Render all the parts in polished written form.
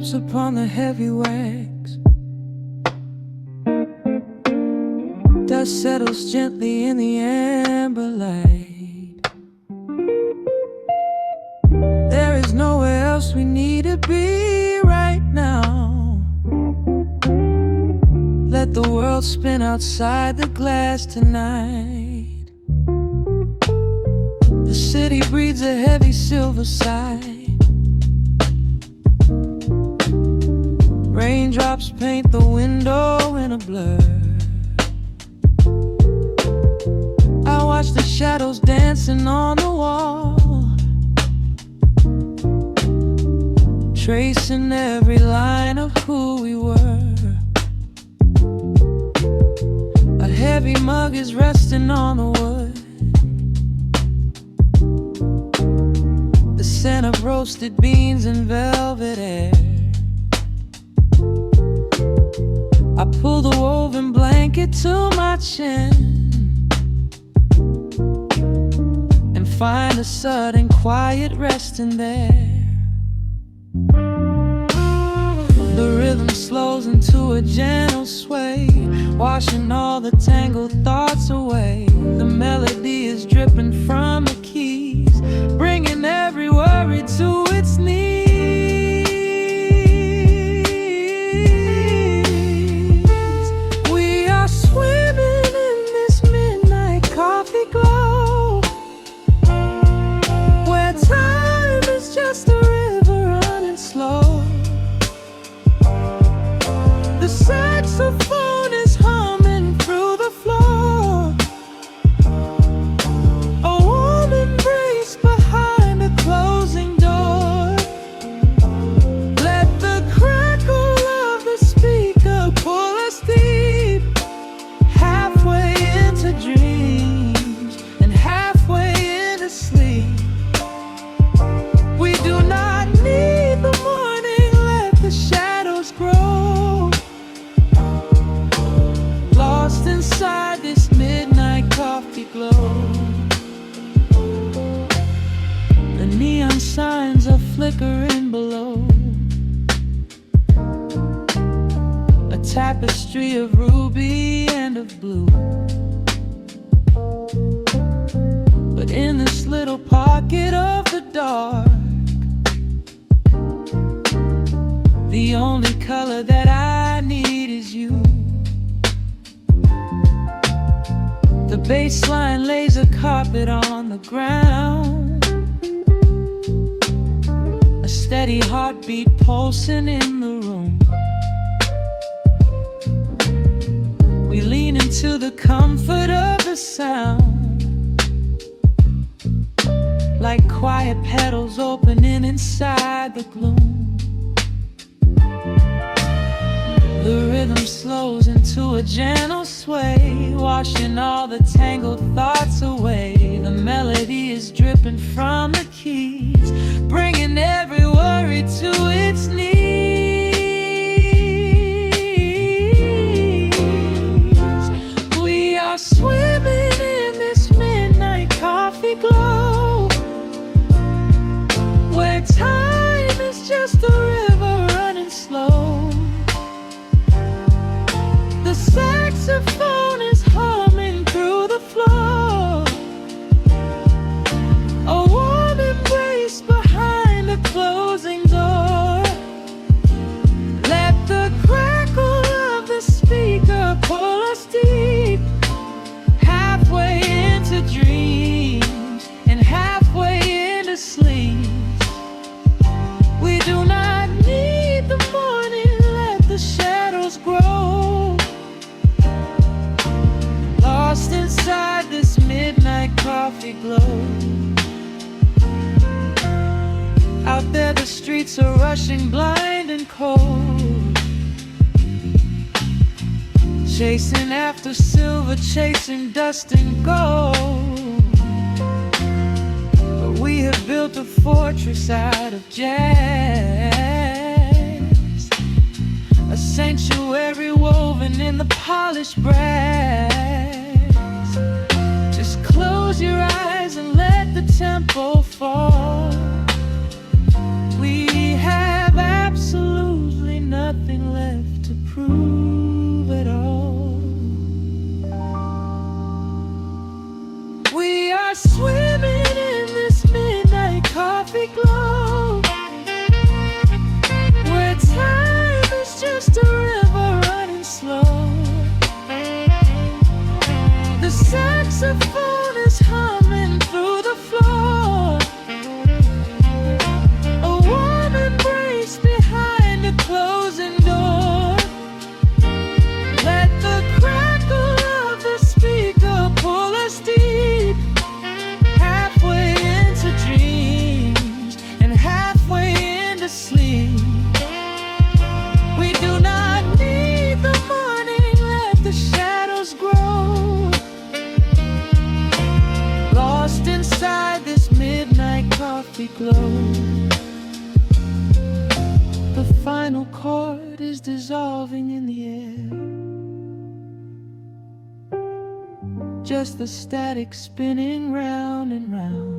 drops upon the heavy wax. Dust settles gently in the amber light. There is nowhere else we need to be right now. Let the world spin outside the glass tonight. The city breathes a heavy silver sigh. Raindrops paint the window in a blur. I watch the shadows dancing on the wall, tracing every line of who we were. A heavy mug is resting on the wood. The scent of roasted beans and velvet air. I pull the woven blanket to my chin and find a sudden quiet resting there. The rhythm slows into a gentle sway, washing all the tangled thoughts away. The melody is dripping from the keys, bringing every worry to its knees. We are swimming in this midnight coffee glow, where time is just a river running slow. The saxophone is humming through the floor. A warm embrace behind a closing door. Let the crackle of the speaker pull us deep, halfway into dreams and halfway into sleep. We do not need the morning, let the shadows grow. Lost inside this midnight coffee glow. The neon signs are flickering below. A tapestry of ruby and of blue. But in this little pocket of the dark, the only color that I need is you. The bass line lays a carpet on the ground, a steady heartbeat pulsing in the room. We lean into the comfort of the sound, like quiet petals opening inside the gloom. The rhythm slows into a gentle sway, washing all the tangled thoughts away. The melody is dripping from the keys, bringing every worry to its knees. We are swimming in this midnight coffee glow, where time is just a river running slow. The saxophone is humming through the floor. A warm embrace behind a closing door. Let the crackle of the speaker pull us deep, halfway into dreams and halfway into sleep. We do not need the morning, let the shadows grow. Lost inside this midnight coffee glow. Out there the streets are rushing blind and cold, chasing after silver, chasing dust and gold. But we have built a fortress out of jazz, a sanctuary woven in the polished brass. Just close your eyes and let the tempo fall. We have absolute is dissolving in the air. Just the static spinning round and round.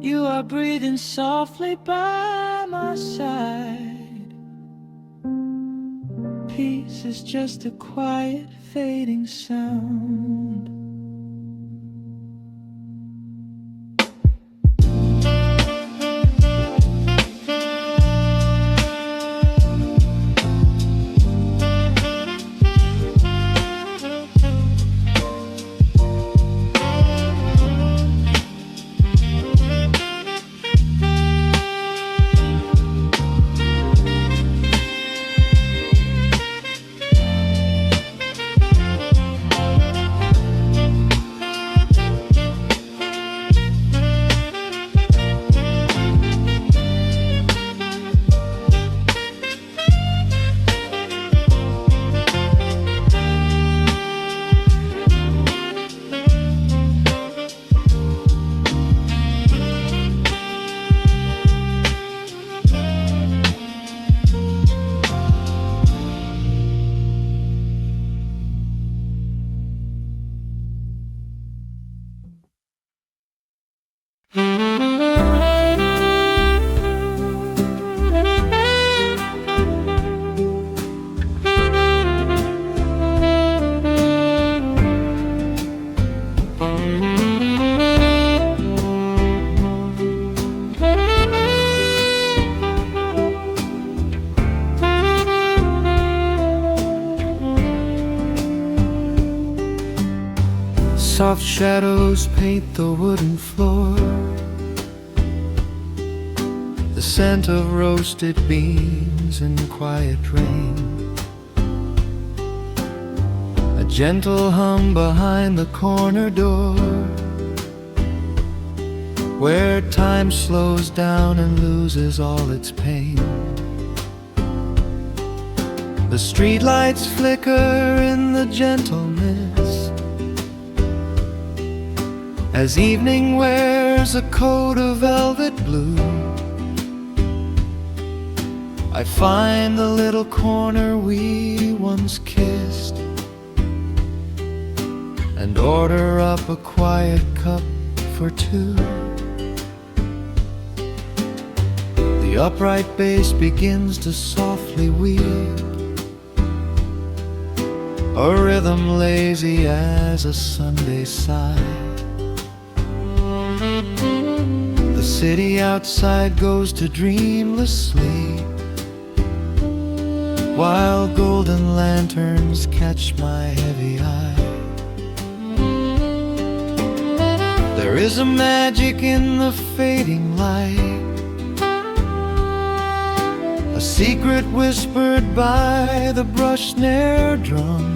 You are breathing softly by my side. Peace is just a quiet fading sound. Soft shadows paint the wooden floor. The scent of roasted beans and quiet rain. A gentle hum behind the corner door, where time slows down and loses all its pain. The streetlights flicker in the gentle mist, as evening wears a coat of velvet blue. I find the little corner we once kissed, and order up a quiet cup for two. The upright bass begins to softly weep, a rhythm lazy as a Sunday sigh. The city outside goes to dreamless sleep, while golden lanterns catch my heavy eye. There is a magic in the fading light, a secret whispered by the brush snare drum.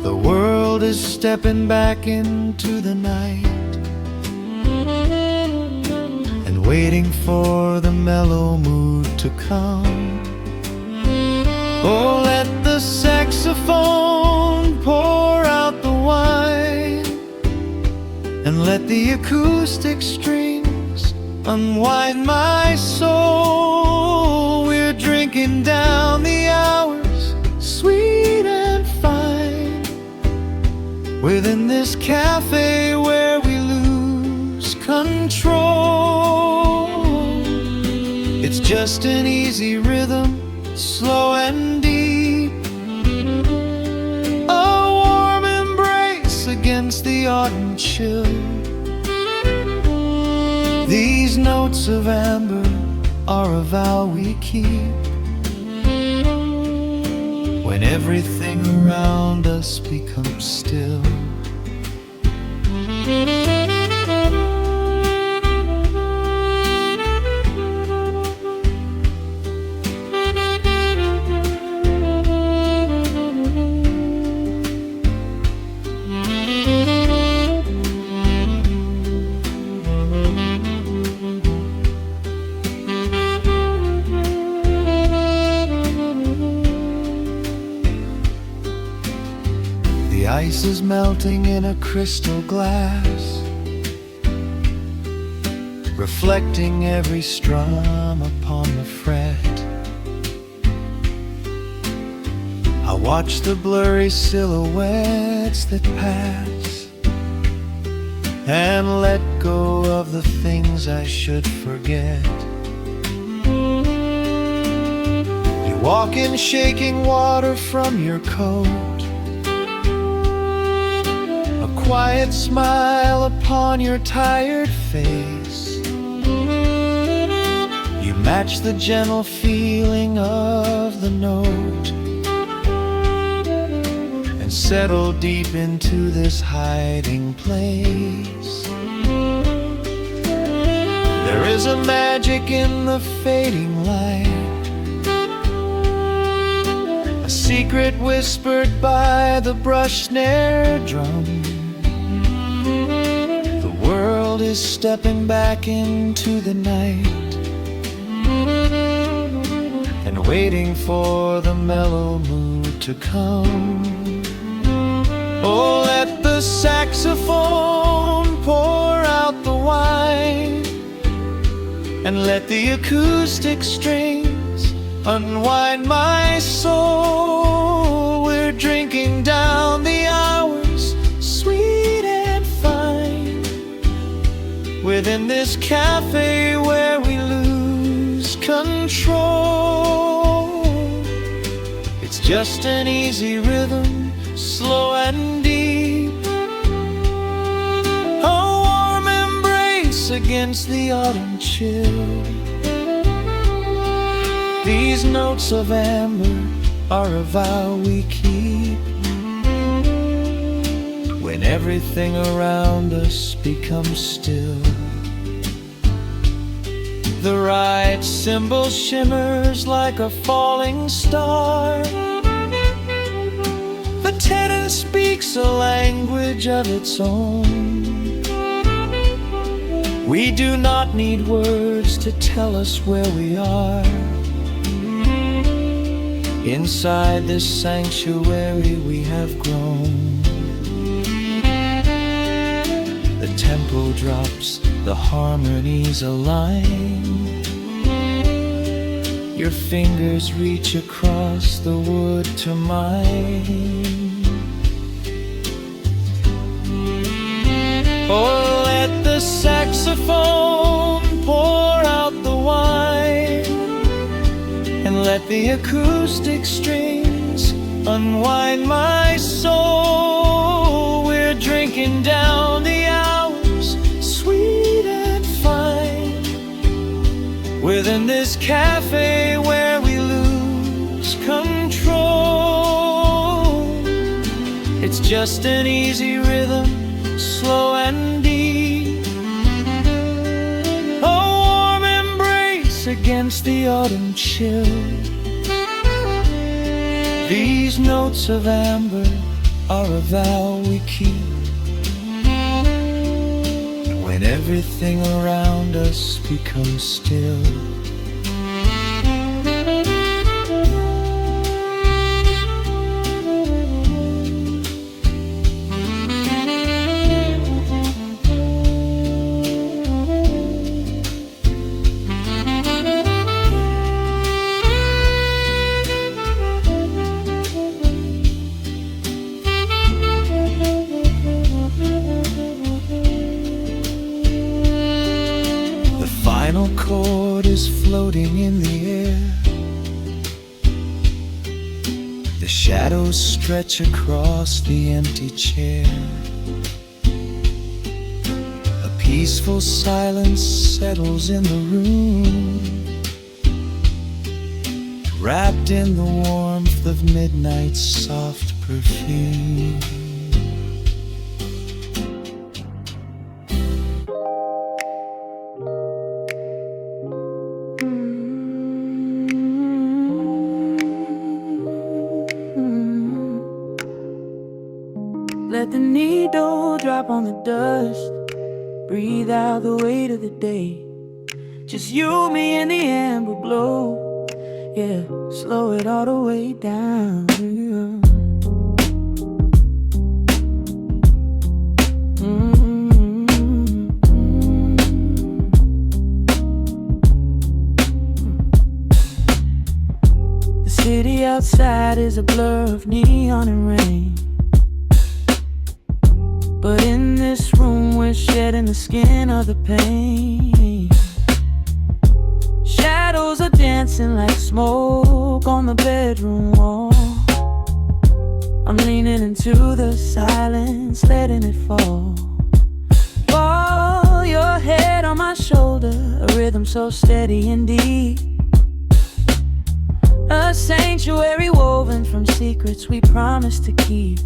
The world is stepping back into the night, and waiting for the mellow mood to come. Oh, let the saxophone pour out the wine, and let the acoustic strings unwind my soul. We're drinking down the hours, sweet and fine, within this cafe where we lose control. It's just an easy rhythm, slow and deep, a warm embrace against the autumn chill. These notes of amber are a vow we keep, when everything around us becomes still. The ice is melting in a crystal glass, reflecting every strum upon the fret. I watch the blurry silhouettes that pass and let go of the things I should forget. You walk in shaking water from your coat, a quiet smile upon your tired face. You match the gentle feeling of the note and settle deep into this hiding place. There is a magic in the fading light, a secret whispered by the brush snare drum. The world is stepping back into the night and waiting for the mellow mood to come. Oh, let the saxophone pour out the wine, and let the acoustic strings unwind my soul. We're drinking down the hours, sweet and fine, within this cafe where we lose control. It's just an easy rhythm, slow and deep, a warm embrace against the autumn chill. These notes of amber are a vow we keep when everything around us becomes still. The right cymbal shimmers like a falling star, the tenor speaks a language of its own. We do not need words to tell us where we are. Inside this sanctuary we have grown. The tempo drops, the harmonies align. Your fingers reach across the wood to mine. Oh, let the saxophone pour out the wine, and let the acoustic strings unwind my soul. We're drinking down the hours, sweet and fine, within this cafe where we lose control. It's just an easy rhythm, slow and deep, a warm embrace against the autumn chill. These notes of amber are a vow we keep when everything around us becomes still. The final chord is floating in the air. The shadows stretch across the empty chair. A peaceful silence settles in the room, wrapped in the warmth of midnight's soft perfume. Let the needle drop on the dust, breathe out the weight of the day. Just you, me, and the amber glow. Yeah, slow it all the way down. city outside is a blur of neon and rain, but in this room we're shedding the skin of the pain. Shadows are dancing like smoke on the bedroom wall. I'm leaning into the silence, letting it fall. Fall your head on my shoulder, a rhythm so steady and deep, a sanctuary woven from secrets we promised to keep.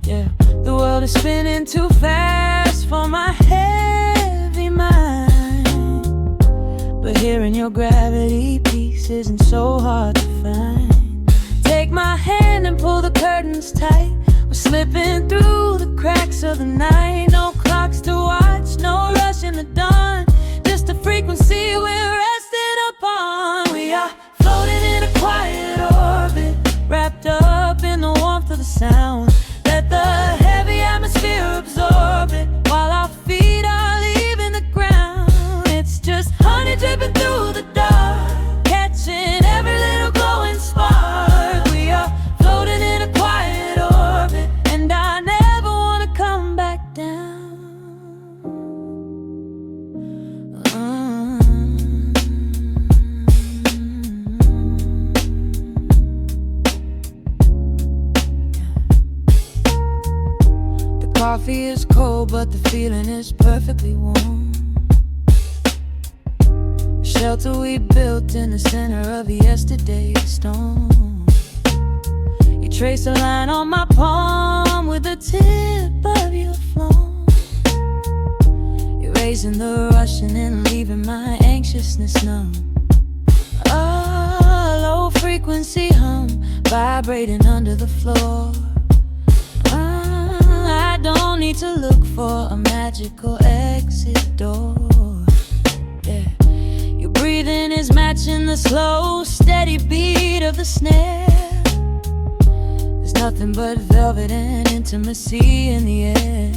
Yeah, the world is spinning too fast for my heavy mind, but hearing your gravity piece isn't so hard to find. Take my hand and pull the curtains tight. We're slipping through the cracks of the night. No clocks to watch, no rush in the dawn, just a frequency we're resting upon. We are floating in a quiet orbit, wrapped up in the warmth of the sound. Let the heavy atmosphere absorb it, while our feet are leaving the ground. It's just honey dripping through the dark, catching every little glowing spark. We are floating in a quiet orbit, and I never want to come back down. The coffee is cold, but the feeling is perfectly warm. Shelter we built in the center of yesterday's storm. You trace a line on my palm with the tip of your phone, erasing the rushing and leaving my anxiousness numb. A low frequency hum vibrating under the floor. I don't need to look for a magical exit door. Yeah, your breathing is matching the slow, steady beat of the snare. There's nothing but velvet and intimacy in the air.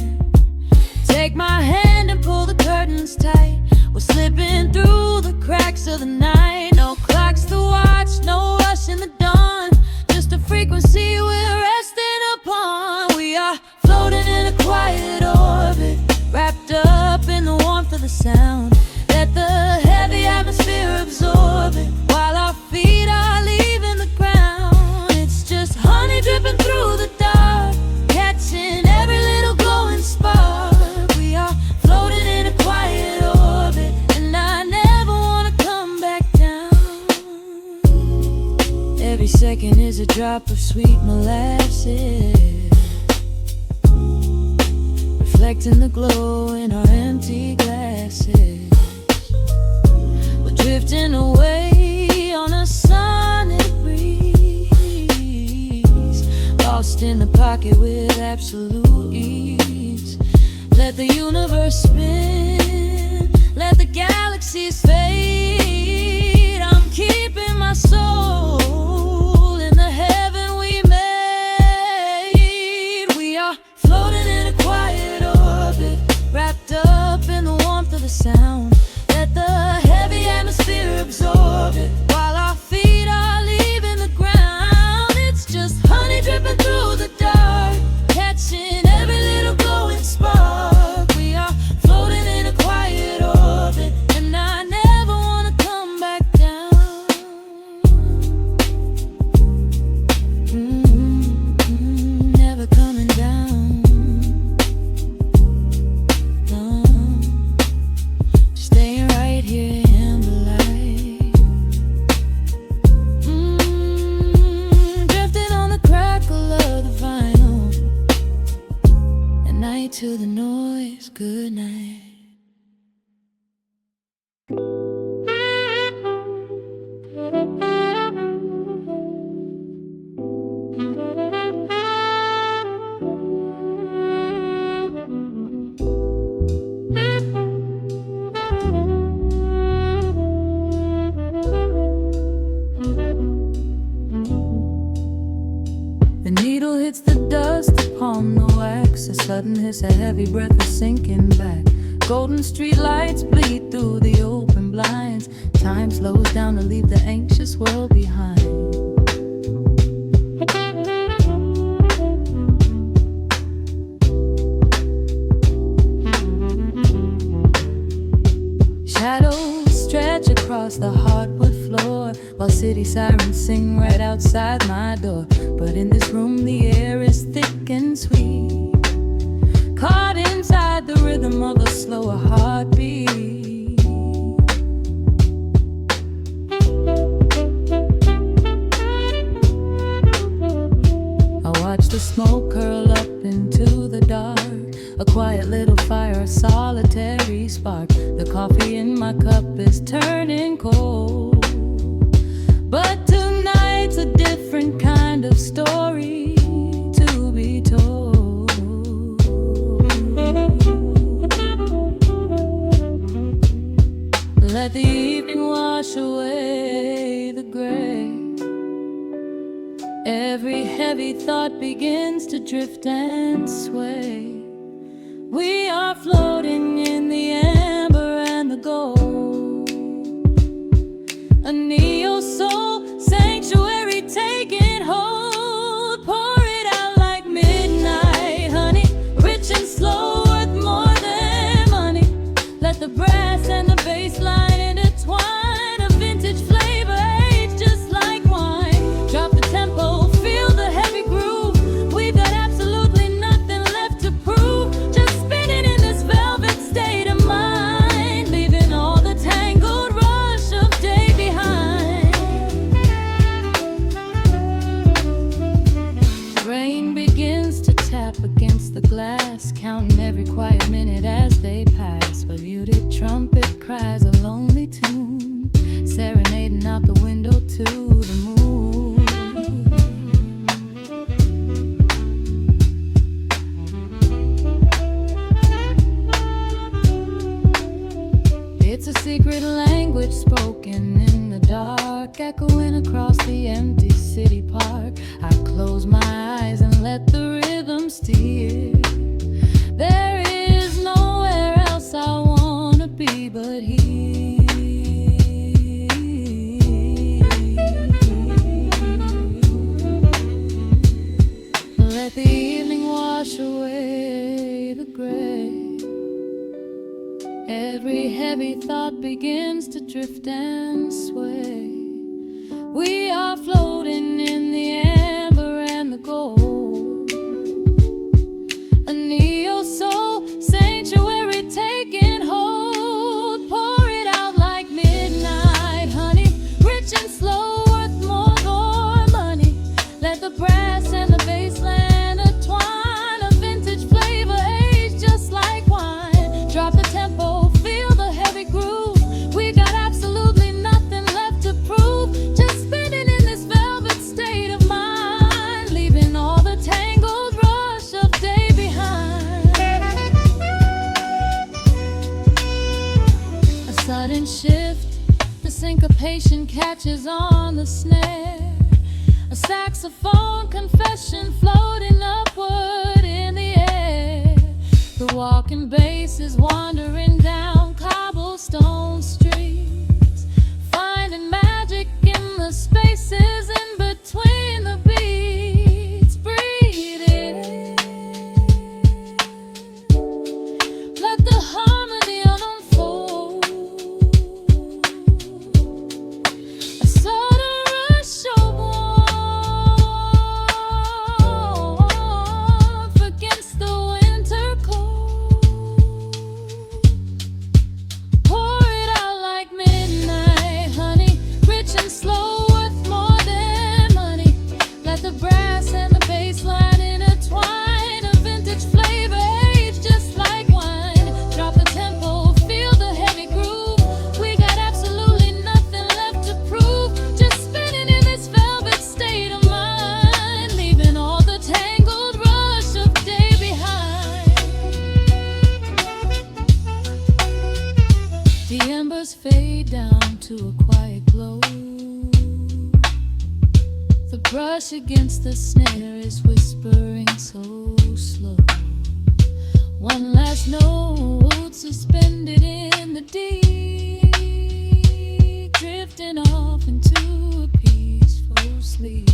Take my hand and pull the curtains tight. We're slipping through the cracks of the night. No clocks to watch, no rush in the dawn, just a frequency we're resting upon. We are floating in a quiet orbit, wrapped up in the warmth of the sound. Let the heavy atmosphere absorb it, while our feet are leaving the ground. It's just honey dripping through the dark, catching every little glowing spark. We are floating in a quiet orbit, and I never want to come back down. Every second is a drop of sweet molasses, reflecting the glow in our empty glasses. We're drifting away on a sonic breeze, lost in the pocket with absolute ease. Let the universe spin, let the galaxies fade. I'm keeping my soul in the heaven we made. We are floating in a quiet orbit, wrapped up in the warmth of the sound. Let the heavy atmosphere absorb it, while our feet are leaving the ground. It's just honey dripping through the dark, catching every little glowing spark. We are floating in a quiet orbit, and I never want to come back down. Never coming down. No, staying right here in the light. Drifting on the crackle of the vinyl. At night to the noise, good night. The needle hits the dust upon the wax. A sudden hiss, a heavy breath is sinking back. Golden street lights bleed through the open blinds. Time slows down to leave the anxious world behind. across the hardwood floor, while city sirens sing right outside my door. But in this room the air is thick and sweet, caught inside the rhythm of a slower heartbeat. I watch the smoke curl up into the dark, a quiet little fire, a solitary spark. The coffee in my cup is turning cold, but tonight's a different kind of story to be told. Let the evening wash away the gray. Every heavy thought begins to drift and sway. We are floating in the amber and the gold, a neo-soul sanctuary taking hold. Pour it out like midnight honey, rich and slow, worth more than money. Let the brass and the bass line intertwine, a vintage flavor aged just like wine. Drop the tempo, feel the heavy groove. We've got absolutely nothing left to prove, just spinning in this velvet state of mind, leaving all the tangled rush of day behind. Rain begins to tap against the glass, counting every quiet minute as they pass. A muted trumpet cries a lonely tune, serenading out the window to the moon. It's a secret language spoken in the dark, echoing across the empty city park. I close my eyes and let the rhythm steer. There is nowhere else I wanna be but here. Let the evening wash away the gray. Every heavy thought begins to drift and sway. We are floating in the amber and the gold, a neo-soul sanctuary taking hold. Pour it out like midnight honey, rich and slow, worth more money. Let the brass and the bass line intertwine, a vintage flavor aged just like wine. Drop the tempo, feel the heavy groove. We got absolutely nothing left to prove, just spinning in this velvet state of mind, leaving all the tangled rush of day behind. A sudden shift, the syncopation catches on the snare, a saxophone confession floating upward in the air. The walking bass is wandering down cobblestone streets, finding magic in the spaces in between the beats. Breathe it in, let the harmony unfold, a sudden rush of warmth against the winter cold. Pour it out like midnight honey, rich and slow, worth more than money. Let the brass and the bass line intertwine, a vintage flavor aged just like wine. Drop the tempo, feel the heavy groove. We got absolutely nothing left to prove, just spinning in this velvet state of mind, leaving all the tangled rush of day behind. The embers fade down to a quiet glow. The brush against the snare is whispering so slow. One last note suspended in the deep, drifting off into a peaceful sleep.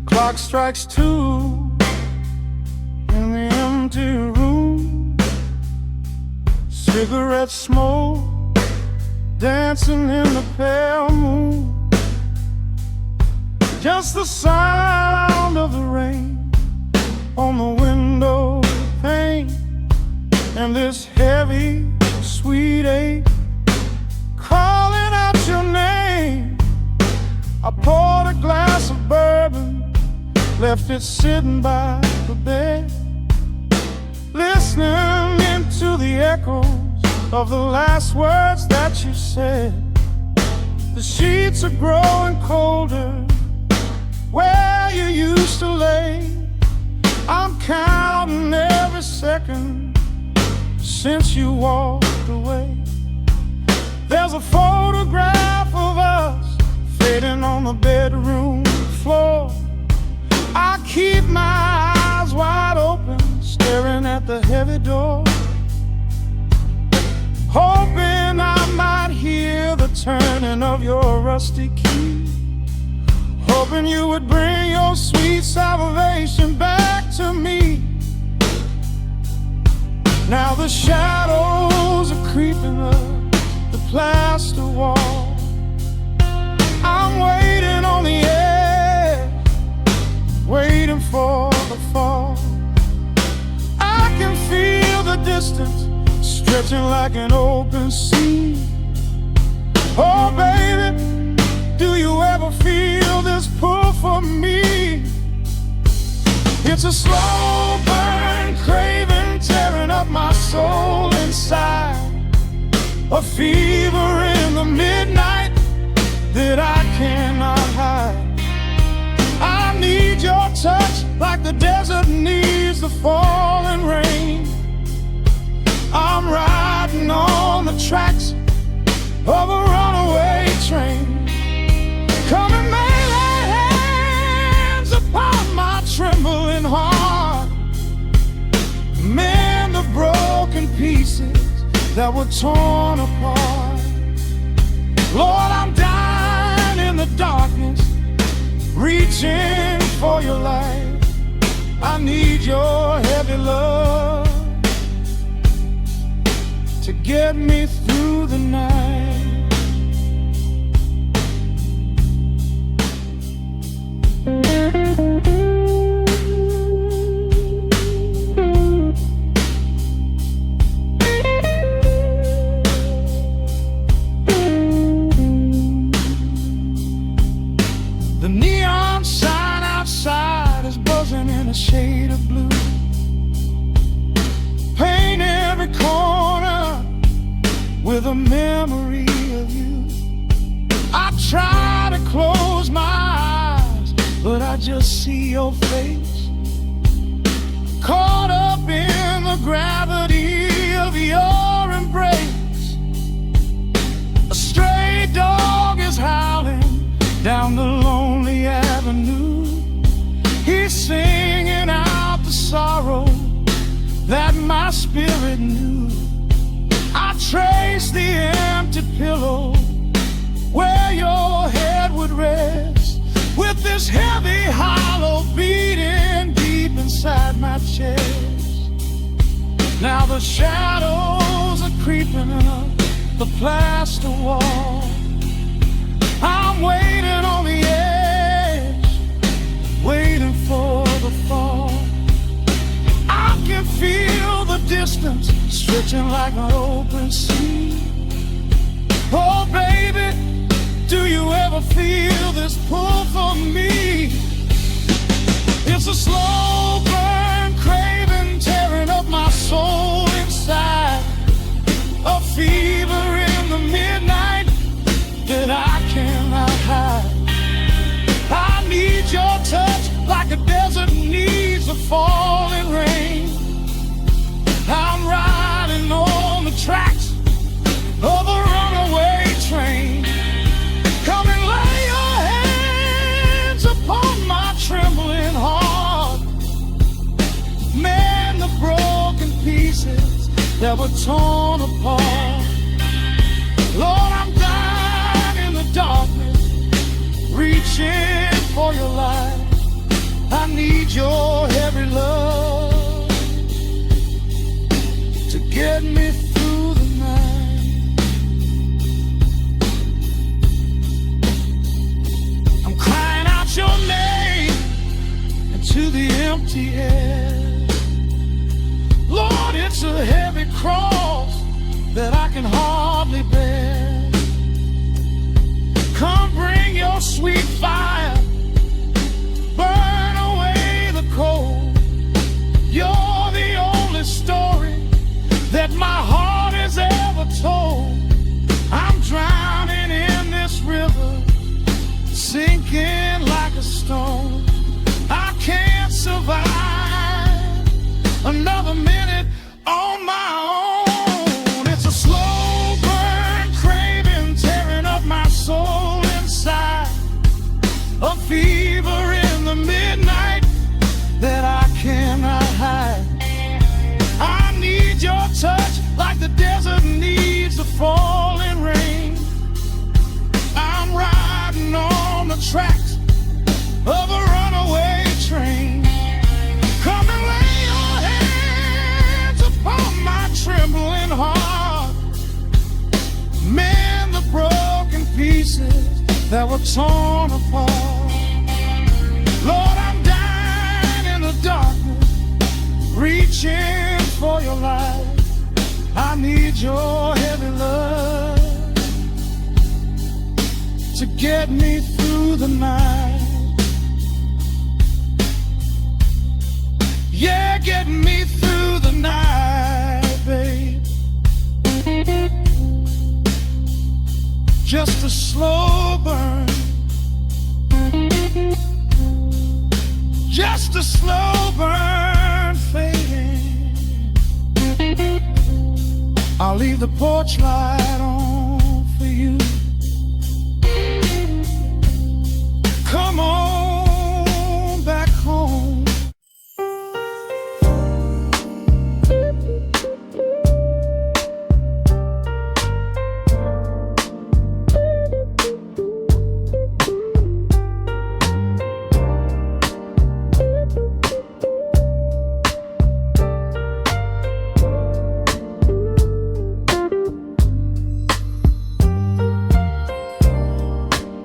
Clock strikes 2 in the empty room. Cigarette smoke dancing in the pale moon. Just the sound of the rain on the window pane, and this heavy, sweet ache calling out your name. I poured a glass of bourbon, left it sitting by the bed, listening into the echoes of the last words that you said. The sheets are growing colder where you used to lay. I'm counting every second since you walked away. There's a photograph of us fading on the bedroom floor. I keep my eyes wide open, staring at the heavy door, hoping I might hear the turning of your rusty key, hoping you would bring your sweet salvation back to me. Now the shadows are creeping up the plaster wall. I'm waiting on the edge, waiting for the fall. I can feel the distance stretching like an open sea. Oh baby, do you ever feel this pull for me? It's a slow burn craving tearing up my soul inside, a fever in the midnight that I cannot hide. I need your touch like the desert needs the falling rain. I'm riding on the tracks of a runaway train. Come and lay hands upon my trembling heart, mend the broken pieces that were torn apart. Lord, I'm dying in the darkness, reaching for your light. I need your heavy love to get me through the night. The neon sign outside is buzzing in a shade of blue. Paint every corner with a memory of you. I try to close my eyes, but I just see your face, caught up in the gravity of your embrace. A stray dog is howling down the lonely avenue. He's singing out the sorrow that my spirit knew. I trace the empty pillow where your head would rest, with this heavy hollow beating deep inside my chest. Now the shadows are creeping up the plaster wall. I'm waiting on the edge, waiting for the fall. I can feel the distance stretching like an open sea. Oh baby, do you ever feel this pull for me? It's a slow burn craving tearing up my soul inside, a fever in the midnight that I cannot hide. like a desert needs a falling rain. I'm riding on the tracks of a runaway train. Come and lay your hands upon my trembling heart. Mend the broken pieces that were torn apart. Lord, I'm dying in the darkness, reaching for your light. I need your heavy love to get me through the night. I'm crying out your name into the empty air. Lord, it's a heavy cross that I can hardly bear. Come bring your sweet fire, burn away the cold. You're the only story that my heart has ever told. I'm drowning in this river, sinking like a stone. I can't survive another minute on my own. It's a slow burn craving, tearing up my soul inside. A fever in the midnight that I cannot hide. I need your touch like the desert needs a falling rain. I'm riding on the tracks of a runaway train. Come and lay your hands upon my trembling heart. Mend the broken pieces that were torn apart. Lord, I'm dying in the darkness, reaching for your light. I need your heavy love to get me through the night. Yeah, get me through the night, babe. Just a slow burn, just a slow burn fading. I'll leave the porch light on for you. Come on back home.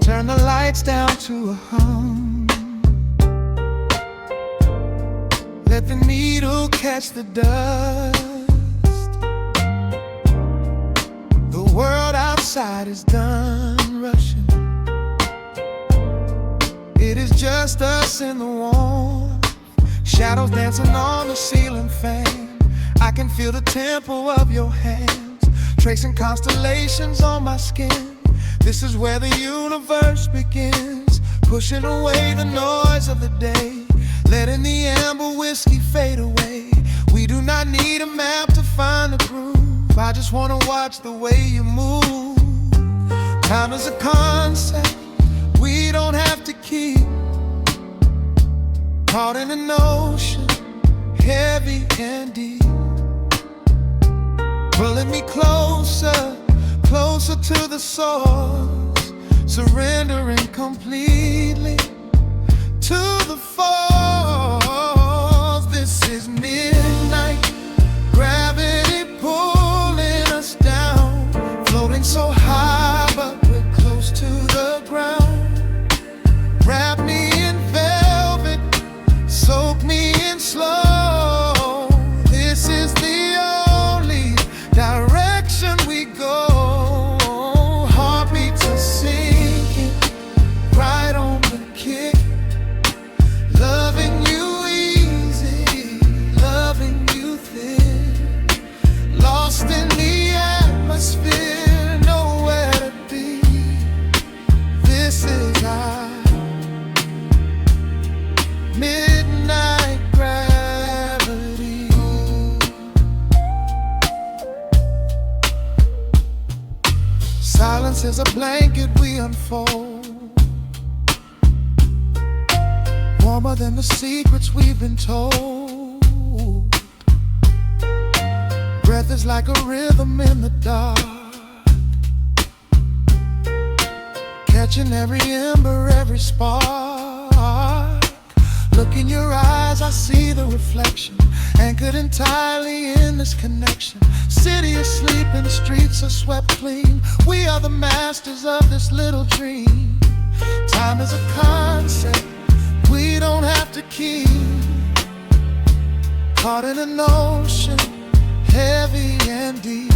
Turn the lights down to a hum. Let the needle catch the dust. The world outside is done rushing. It is just us in the warmth. Shadows dancing on the ceiling fan. I can feel the tempo of your hands, tracing constellations on my skin. This is where the universe begins, pushing away the noise of the day, letting the amber whiskey fade away. We do not need a map to find the groove. I just wanna watch the way you move. Time is a concept we don't have to keep. Caught in an ocean, heavy and deep, pulling me closer, closer to the source, surrendering completely to the force. This is midnight, gravity pulling us down, floating so high but we're close to the ground. Wrap me in velvet, soak me in slow. This is the only direction we go. Heartbeats are sinking, cry blanket we unfold, warmer than the secrets we've been told. Breath is like a rhythm in the dark, catching every ember, every spark. Look in your eyes, I see the reflection, anchored entirely in this connection. City is sleeping, streets are swept clean. We are the masters of this little dream. Time is a concept we don't have to keep, caught in an ocean, heavy and deep,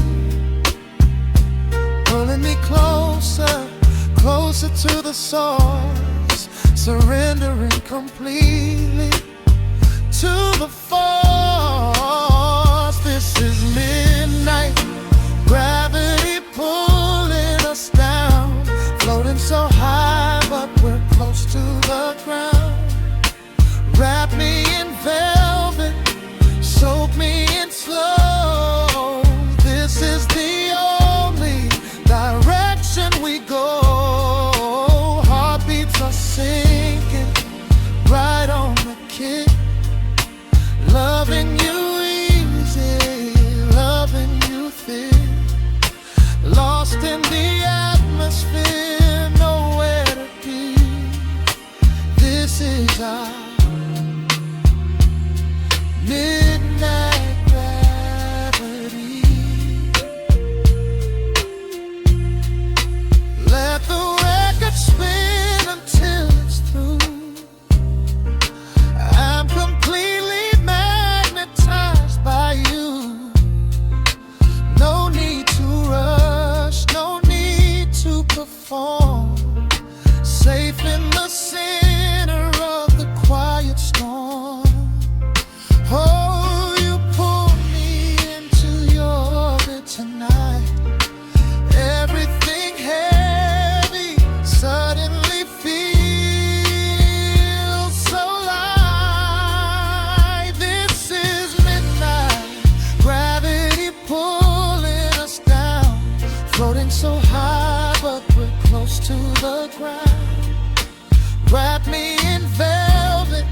pulling me closer, closer to the source, surrendering completely to the force. This is midnight gravity pulling us down, floating so high but we're close to the ground. Wrap me in velvet, soak me in slow. This is the only direction we go. Heartbeats are sinking right on the kick. Loving you easy, loving you thick. Lost in the atmosphere, nowhere to be. This is our midnight gravity. Let the record spin until it's through. I'm completely magnetized by you. No need to rush, no need to perform. Safe in the center of the quiet storm. Oh, you pull me into your orbit tonight. Everything heavy suddenly feels so light. This is midnight gravity pulling us down, floating so high but we're close to the ground. Wrap me in velvet,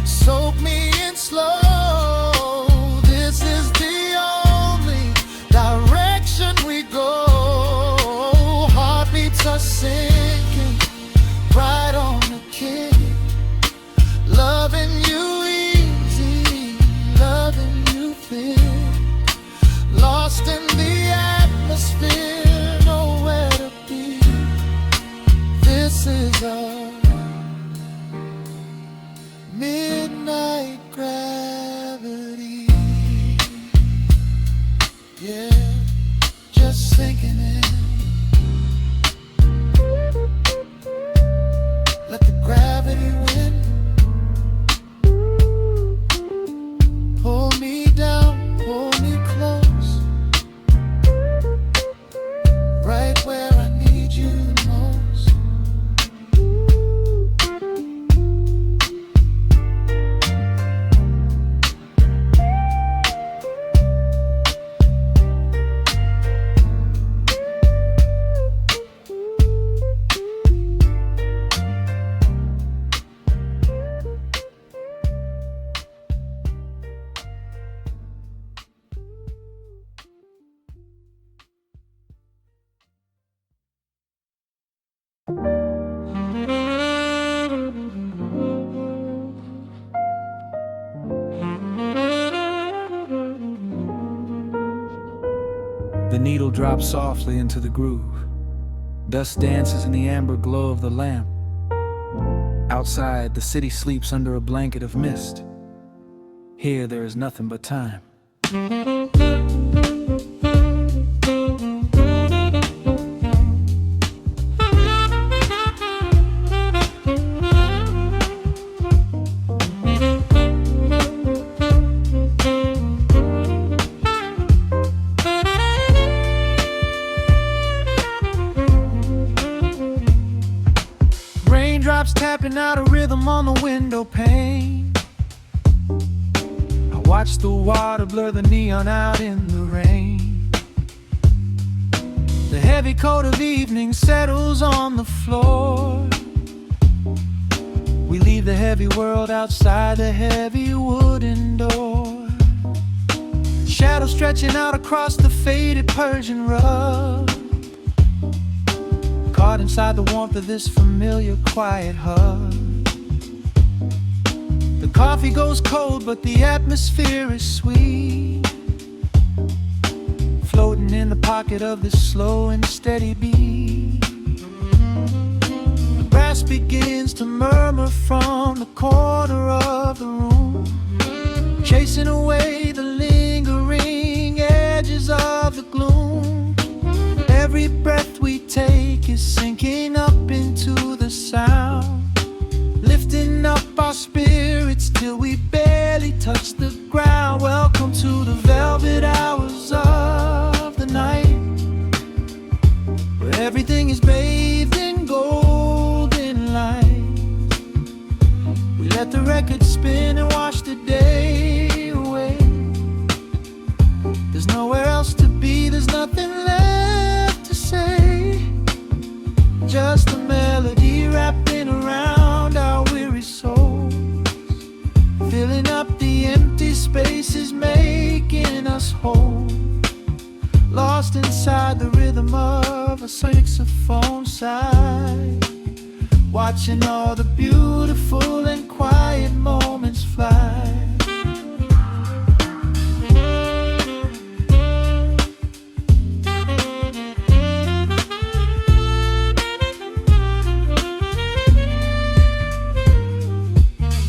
soak me in slow. This is the only direction we go. Heartbeats are sinking right on the kick. Loving you easy, loving you thick. Lost in the atmosphere, nowhere to be. This is a midnight gravity. Yeah, just sinking in. Let the gravity win. Pull me down, pull me close, right where I need you the most. The needle drops softly into the groove. Dust dances in the amber glow of the lamp. Outside, the city sleeps under a blanket of mist. Here, there is nothing but time. Raindrops tapping out a rhythm on the window pane. I watch the water blur the neon out in the rain. The heavy coat of evening settles on the floor. We leave the heavy world outside the heavy wooden door. Shadows stretching out across the faded Persian rug, caught inside the warmth of this familiar quiet hug. The coffee goes cold, but the atmosphere is sweet, floating in the pocket of this slow and steady beat. The brass begins to murmur from the corner of the room, chasing away the lingering edges of the gloom. Every breath we take is sinking up into the sound, lifting up our spirits till we barely touch the ground. Welcome to the velvet hours of the night, where everything is bathed in golden light. We let the record spin and wash the day away. There's nowhere else to be, there's nothing left to say. Just a melody wrapping around our weary souls, filling up the empty spaces, making us whole. Lost inside the rhythm of a saxophone sigh, watching all the beautiful and quiet moments fly.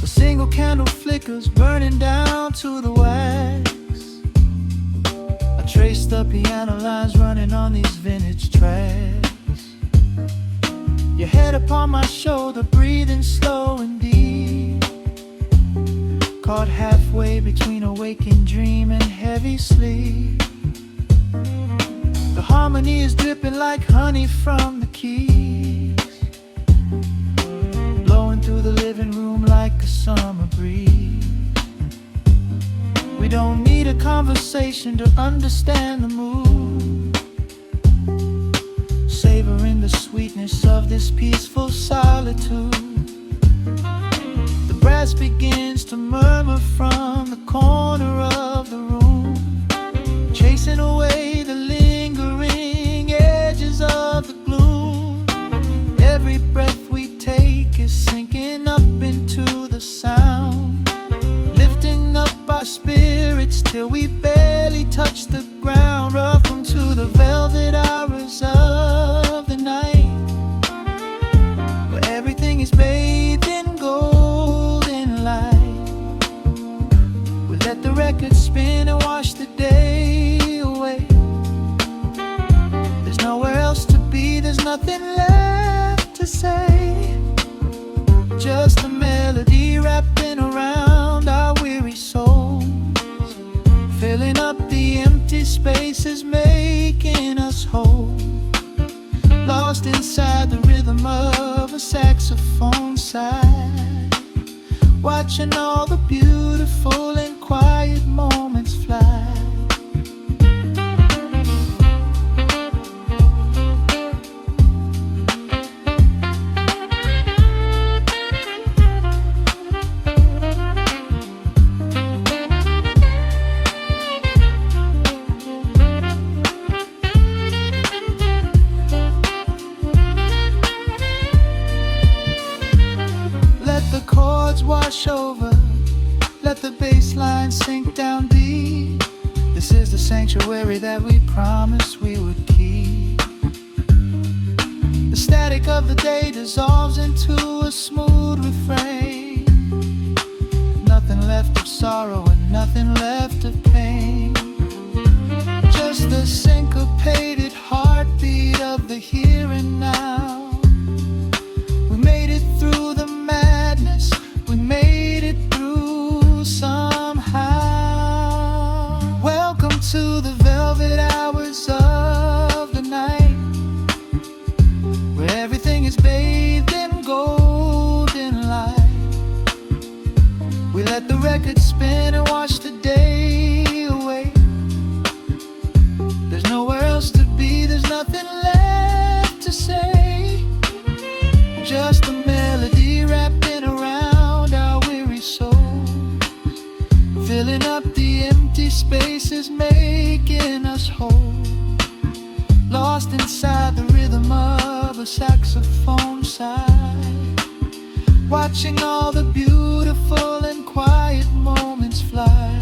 A single candle flickers, burning down to the wax. I trace the piano lines running on these vintage tracks. Your head upon my shoulder, breathing slow and deep, caught halfway between a waking dream and heavy sleep. The harmony is dripping like honey from the keys, blowing through the living room like a summer breeze. We don't need a conversation to understand the mood, savoring the sweetness of this peaceful solitude. The brass begins to murmur from the corner of the room, chasing away the lingering edges of the gloom. Every breath we take is sinking up into the sound, lifting up our spirits till we barely touch the ground. Welcome to the velvet hours of the night, where everything is bathed in golden light. We let the record spin and wash the day away. There's nowhere else to be, there's nothing left to say. Just a melody wrapping around our weary souls, filling up the empty spaces, making us whole. Lost inside the rhythm of a saxophone sigh, watching all the beautiful and quiet moments fly. Wash over, let the bass line sink down deep. This is the sanctuary that we promised we would keep. The static of the day dissolves into a smooth refrain. Nothing left of sorrow and nothing left of pain, just the syncopated heartbeat of the here and now. We made it through the madness, we made it through somehow. Welcome to the velvet hours of the night, where everything is bathed in golden light. We let the record spin and wash the day away. There's nowhere else to be, there's nothing left watching all the beautiful and quiet moments fly.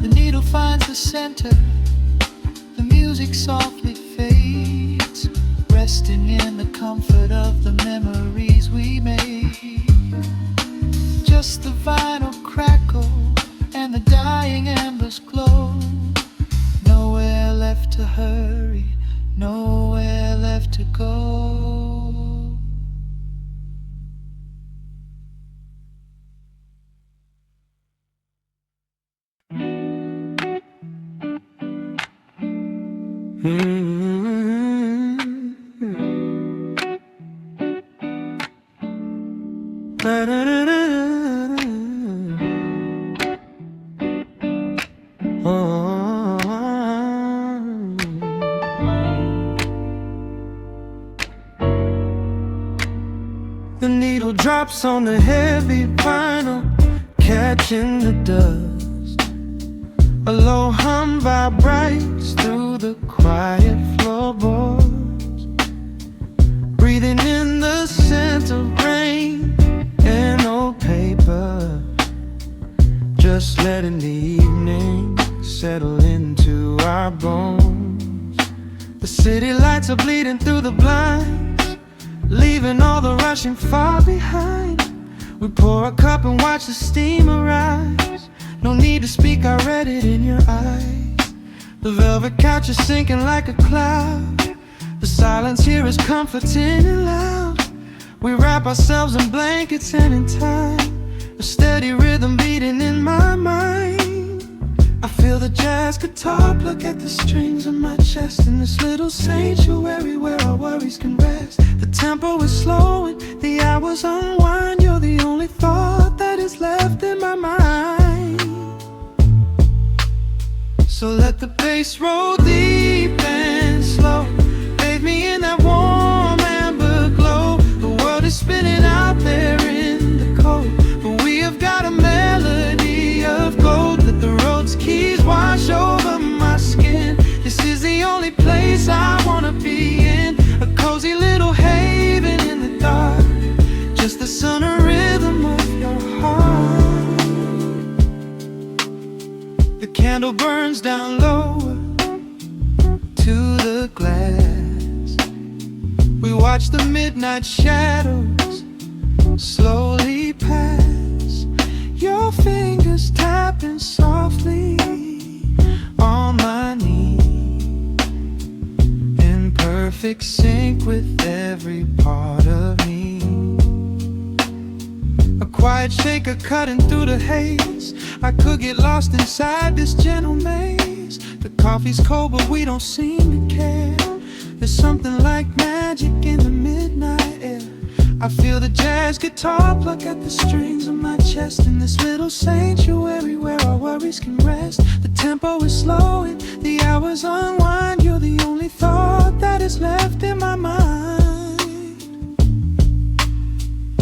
The needle finds the center, the music softly fades, resting in the comfort of the memories we made. Just the vinyl crackle and the dying embers glow. Nowhere left to hurry, nowhere left to go. The needle drops on the heavy vinyl, catching the dust. A low hum vibrates through the quiet floorboards, breathing in the scent of rain and old paper. Just letting the evening settle into our bones. The city lights are bleeding through the blinds, leaving all the rushing far behind. We pour a cup and watch the steam arise. No need to speak, I read it in your eyes. The velvet couch is sinking like a cloud. The silence here is comforting and loud. We wrap ourselves in blankets and in time, a steady rhythm beating in my mind. I feel the jazz guitar pluck at the strings of my chest, in this little sanctuary where our worries can rest. The tempo is slowing, the hours unwind. You're the only thought that is left in my mind. So let the bass roll deep and slow, bathe me in that warm amber glow. The world is spinning out there in the cold, but we have got a melody of gold. Let the road's keys wash over my skin. This is the only place I wanna be in, a cozy little haven in the dark, just the sun and rhythm of your heart. The candle burns down lower to the glass. We watch the midnight shadows slowly pass. Your fingers tapping softly on my knee, in perfect sync with every part of me. A quiet shaker cutting through the haze. I could get lost inside this gentle maze. The coffee's cold but we don't seem to care. There's something like magic in the midnight air. I feel the jazz guitar pluck at the strings of my chest, in this little sanctuary where our worries can rest. The tempo is slowing, the hours unwind. You're the only thought that is left in my mind.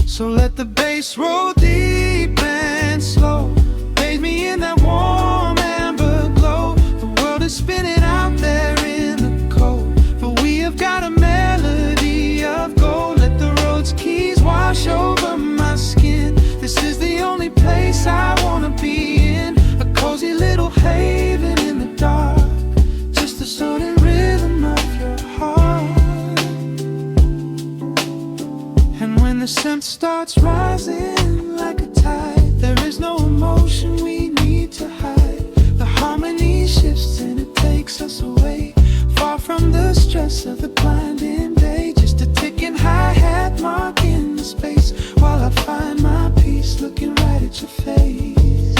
So let the bass roll deep and slow, bathe me in that warm amber glow. The world is spinning out there in the cold, but we have got a melody of gold. Let the road's keys wash over my skin. This is the only place I wanna be in, a cozy little haven in the dark, just the sound and rhythm of your heart. And when the scent starts rising like a tide, there is no emotion we need to hide. The harmony shifts and it takes us away, far from the stress of the blinding day. Just a ticking hi-hat marking the space, while I find my peace looking right at your face.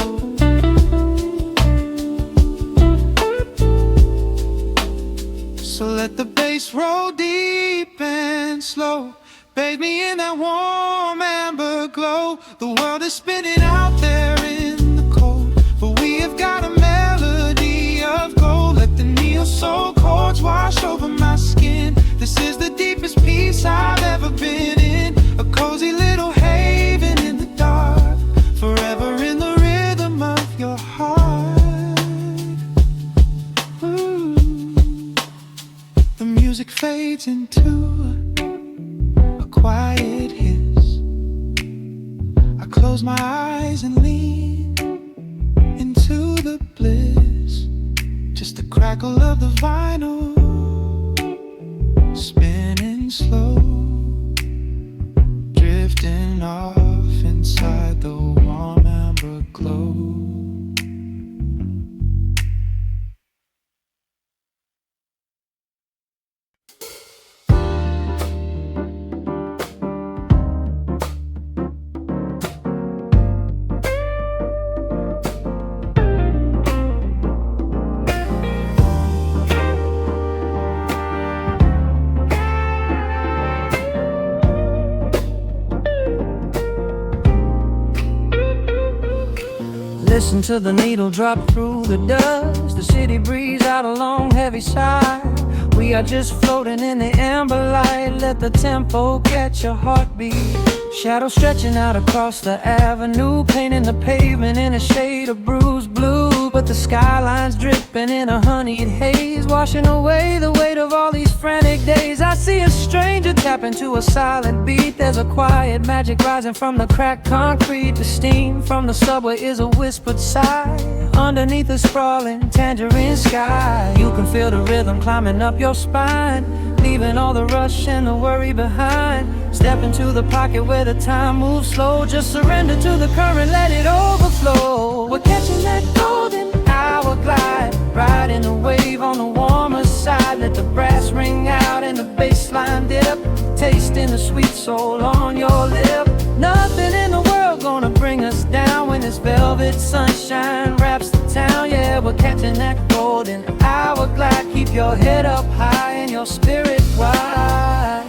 So let the bass roll deep and slow, bathe me in that warm amber glow. The world is spinning out there in the cold, but we have got a melody of gold. Let the neo soul chords wash over my skin. This is the deepest peace I've ever been in, a cozy little haven in the dark, forever in fades into a quiet hiss. I close my eyes and lean into the bliss. Just the crackle of the vinyl spinning slow, drifting off inside the warm amber glow. Listen to the needle drop through the dust. The city breeze out a long heavy sigh. We are just floating in the amber light. Let the tempo catch your heartbeat. Shadows stretching out across the avenue, painting the pavement in a shade of bruised blue. But the skyline's dripping in a honeyed haze, washing away the weight of all these frantic days. I see a stranger tap into a silent beat. There's a quiet magic rising from the cracked concrete. The steam from the subway is a whispered sigh underneath the sprawling tangerine sky. You can feel the rhythm climbing up your spine, leaving all the rush and the worry behind. Step into the pocket where the time moves slow. Just surrender to the current, let it overflow. We're catching that golden hour glide, riding a wave on the warmer side. Let the brass ring out and the bass line dip, tasting the sweet soul on your lip. Nothing in the world gonna bring us down when this velvet sunshine wraps the town. Yeah, we're catching that golden hour glide. Keep your head up high and your spirit wide.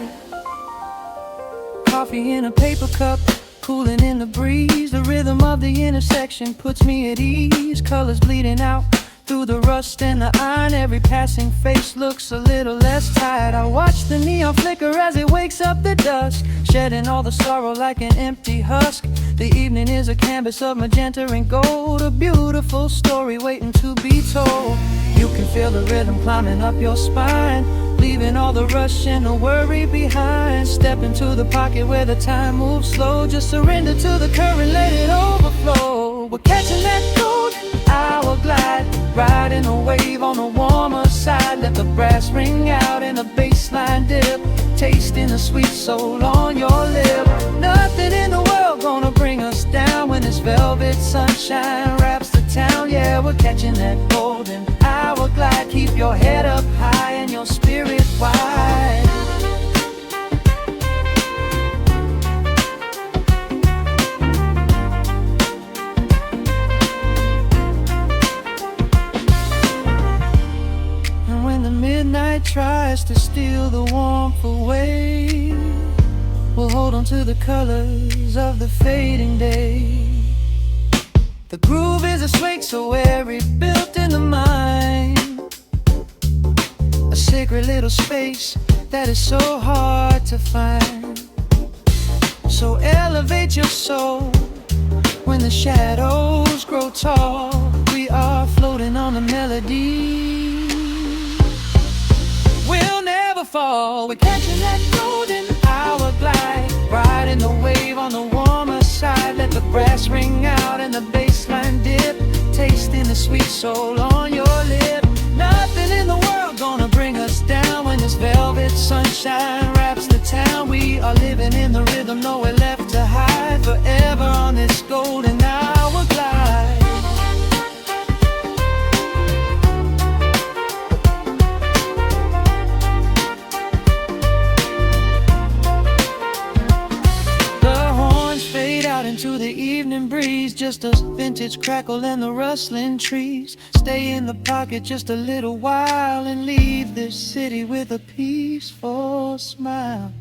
Coffee in a paper cup, cooling in the breeze. The rhythm of the intersection puts me at ease. Colors bleeding out through the rust and the iron. Every passing face looks a little less tired. I watch the neon flicker as it wakes up the dusk, shedding all the sorrow like an empty husk. The evening is a canvas of magenta and gold, a beautiful story waiting to be told. You can feel the rhythm climbing up your spine, leaving all the rush and the worry behind. Step into the pocket where the time moves slow. Just surrender to the current, let it overflow. We're catching that golden hour glide, riding a wave on the warmer side. Let the brass ring out and the bass line dip, tasting the sweet soul on your lip. Nothing in the world gonna bring us down when this velvet sunshine wraps the town. Yeah, we're catching that golden hour glide. Keep your head up high and your spirit wide. And when the midnight tries to steal the warmth away, we'll hold on to the colors of the fading day. The groove is a swing so airy, built in the mind, a sacred little space that is so hard to find. So elevate your soul when the shadows grow tall. We are floating on the melody, we'll never fall. We're catching that golden hour glide, riding the wave on the warmer side. Let the brass ring out and the bass line dip, tasting the sweet soul on your lip. Nothing in the world gonna bring us down when this velvet sunshine wraps the town. We are living in the rhythm, nowhere left to hide, forever on this golden hour glide. Into the evening breeze, just a vintage crackle and the rustling trees. Stay in the pocket just a little while and leave this city with a peaceful smile.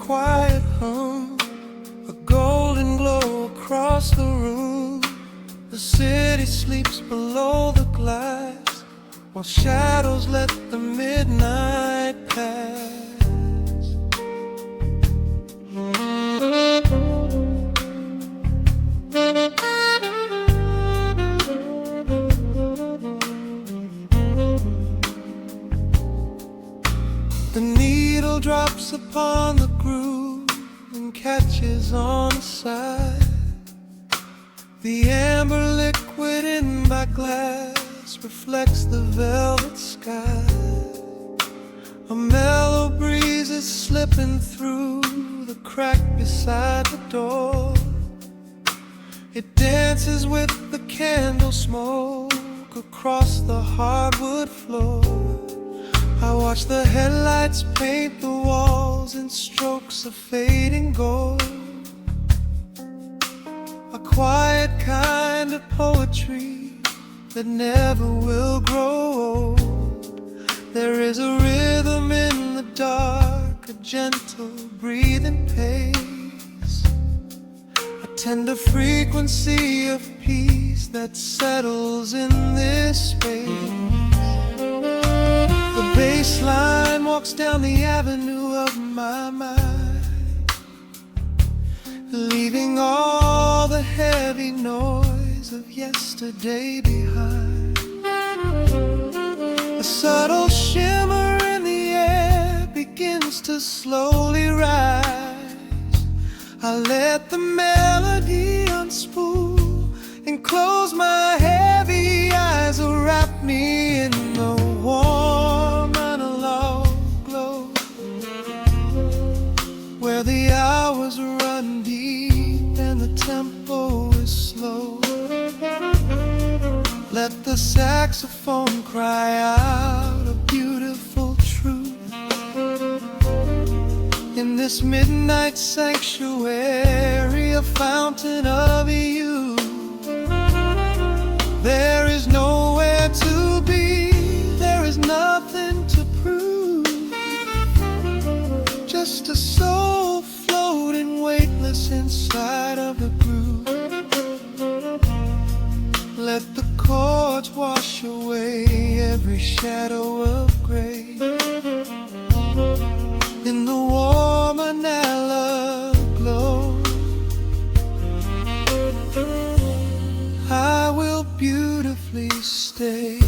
quiet hum, a golden glow across the room. The city sleeps below the glass, while shadows let the midnight pass. The needle drops upon the groove and catches on the side. The amber liquid in my glass reflects the velvet sky. A mellow breeze is slipping through the crack beside the door. It dances with the candle smoke across the hardwood floor. I watch the headlights paint the walls in strokes of fading gold. A quiet kind of poetry that never will grow old. There is a rhythm in the dark, a gentle breathing pace, a tender frequency of peace that settles in this space. The bass line walks down the avenue of my mind, leaving all the heavy noise of yesterday behind. A subtle shimmer in the air begins to slowly rise. I let the melody unspool and close my heavy eyes, wrap me in the warm analog glow, where the hours run deep and the tempo is slow. Let the saxophone cry out a beautiful truth. In this midnight sanctuary, a fountain of youth. There is nowhere to be, there is nothing to prove. Just a soul floating weightless inside of the groove. Let the chords wash away every shadow of gray. In the warm analog glow, I will beautifully stay.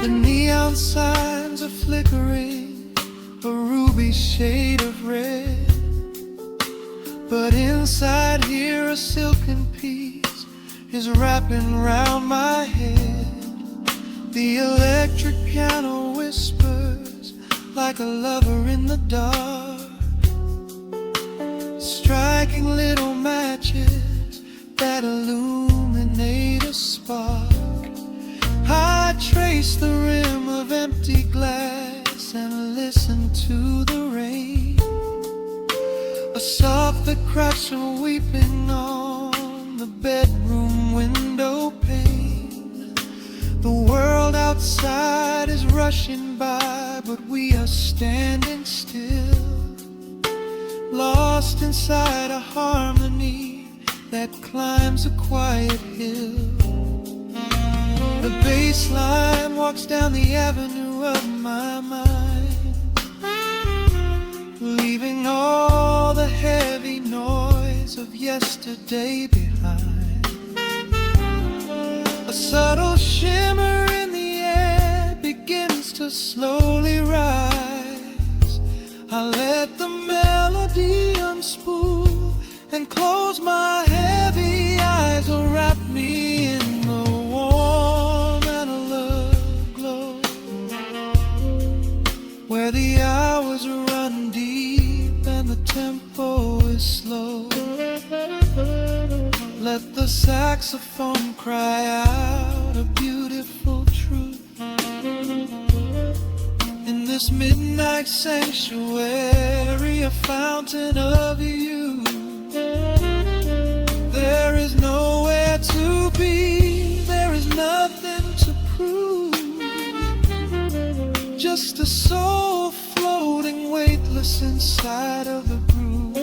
The neon signs are flickering, a ruby shade of red. But inside here a silken peace is wrapping round my head. The electric piano whispers like a lover in the dark, striking little matches that illuminate a spark. I trace the rim of empty glass and listen to the rain, a soft crushing weeping on the bedroom window pane. The world outside is rushing by, but we are standing still, lost inside a harmony that climbs a quiet hill. The bass line walks down the avenue of my mind, leaving all the heavy noise of yesterday behind. A subtle shimmer in the air begins to slowly rise. I let the melody unspool and close my heavy eyes, or wrap me in the warm analog glow, where the hours run deep and the tempo is slow. Let the saxophone cry out a beautiful truth. In this midnight sanctuary, a fountain of youth. soul floating weightless inside of the groove.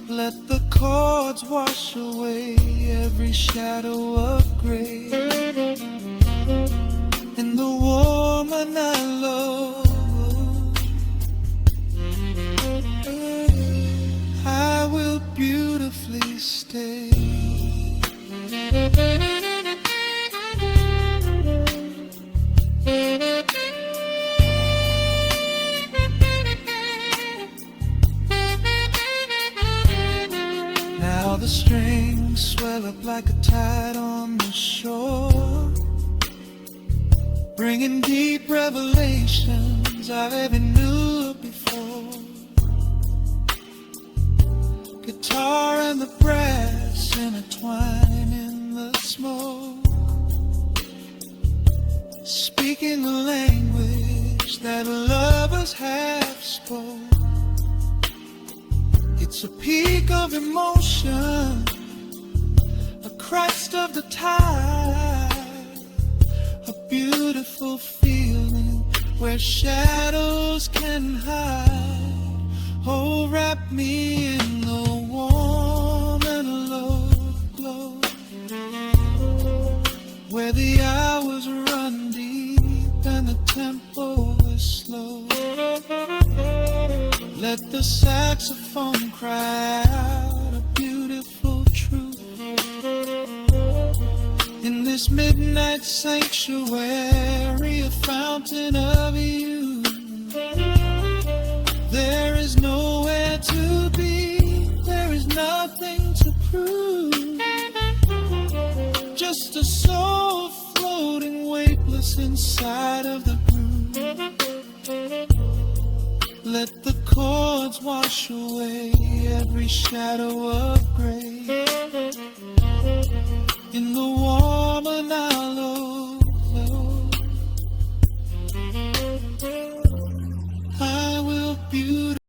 Let the chords wash away every shadow of gray. In the woman I love, I will beautifully stay. Now the strings swell up like a tide on the shore, bringing deep revelations I've ever knew before. Guitar and the brass intertwine in the smoke, speaking the language that lovers have spoke. It's a peak of emotion, a crest of the tide, a beautiful feeling where shadows can hide. Oh, wrap me in the warm and love glow, where the hours run deep and the tempo is slow. Let the saxophone cry out a beautiful truth in this midnight sanctuary, a fountain of youth. There is nowhere to be, there is nothing to prove, just a soul floating weightless inside of the groove. Let the chords wash away every shadow of gray. In the warm and hollow glow, I will beautifully